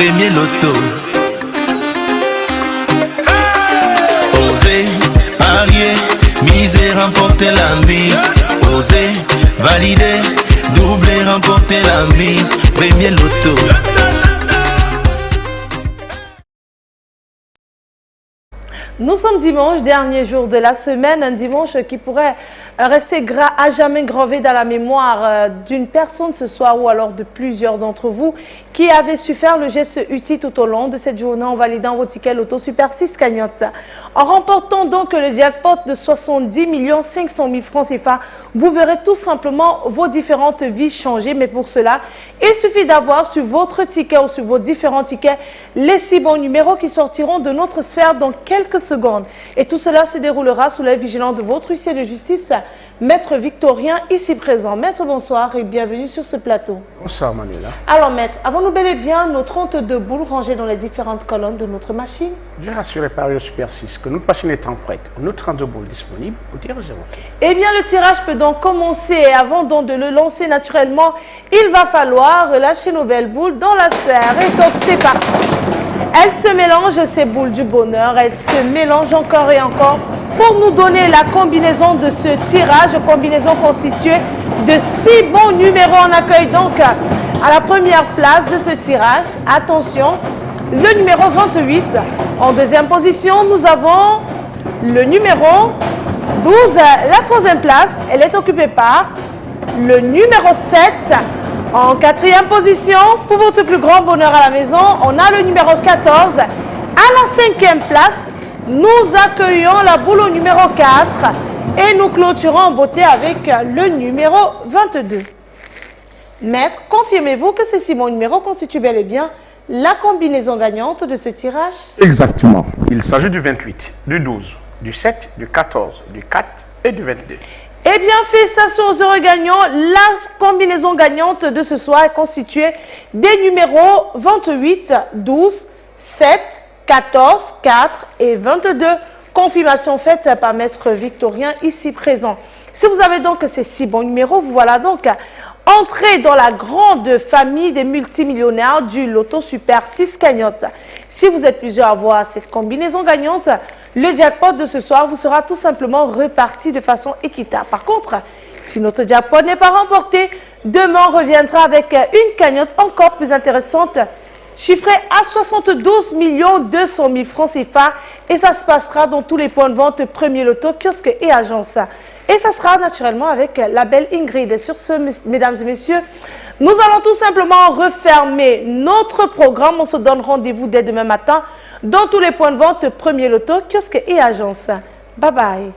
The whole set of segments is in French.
premier loto. Osez, parier, miser, remporter la mise. Osez, valider, doubler, remporter la mise, premier loto. Nous sommes dimanche, dernier jour de la semaine, un dimanche qui pourrait rester à jamais gravé dans la mémoire d'une personne ce soir ou alors de plusieurs d'entre vous qui avaient su faire le geste utile tout au long de cette journée en validant vos tickets Loto Super 6 cagnotte. En remportant donc le jackpot de 70 500 000 francs CFA, vous verrez tout simplement vos différentes vies changer. Mais pour cela, il suffit d'avoir sur votre ticket ou sur vos différents tickets les 6 bons numéros qui sortiront de notre sphère dans quelques secondes. Et tout cela se déroulera sous l'œil vigilant de votre huissier de justice, Maître Victorien, ici présent. Maître, bonsoir et bienvenue sur ce plateau. Bonsoir Manuela. Alors Maître, avons-nous bel et bien nos 32 boules rangées dans les différentes colonnes de notre machine? J'ai rassuré par le Super 6 que notre machine étant prête, nos 32 boules disponibles au tirage zéro. Eh bien, le tirage peut donc commencer. Et avant donc de le lancer naturellement, il va falloir relâcher nos belles boules dans la sphère. Et donc, c'est parti. Elles se mélangent, ces boules du bonheur. Elles se mélangent encore et encore pour nous donner la combinaison de ce tirage, combinaison constituée de 6 bons numéros. On accueille donc à la première place de ce tirage, attention, le numéro 28. En deuxième position, nous avons le numéro 12. La troisième place, elle est occupée par le numéro 7. En quatrième position, pour votre plus grand bonheur à la maison, on a le numéro 14. À la cinquième place, nous accueillons la boule au numéro 4 et nous clôturons en beauté avec le numéro 22. Maître, confirmez-vous que ces 6 bons numéros constituent bel et bien la combinaison gagnante de ce tirage? Exactement. Il s'agit du 28, du 12, du 7, du 14, du 4 et du 22. Eh bien, félicitations aux heureux gagnants. La combinaison gagnante de ce soir est constituée des numéros 28, 12, 7, 14, 4 et 22. Confirmation faite par Maître Victorien ici présent. Si vous avez donc ces 6 bons numéros, vous voilà donc entré dans la grande famille des multimillionnaires du Loto Super 6 cagnotte. Si vous êtes plusieurs à avoir cette combinaison gagnante, le jackpot de ce soir vous sera tout simplement reparti de façon équitable. Par contre, si notre jackpot n'est pas remporté, demain on reviendra avec une cagnotte encore plus intéressante, chiffrée à 72 200 000 francs CFA, et ça se passera dans tous les points de vente Premier Loto, kiosque et agence. Et ça sera naturellement avec la belle Ingrid. Sur ce, mesdames et messieurs, nous allons tout simplement refermer notre programme. On se donne rendez-vous dès demain matin dans tous les points de vente Premier Loto, kiosque et agence. Bye bye.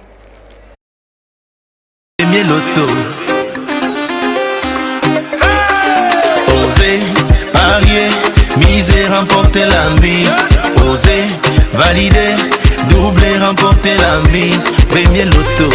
Premier loto. Osez, parier, miser, remporter la mise. Osez, valider, doubler, remporter la mise, premier loto.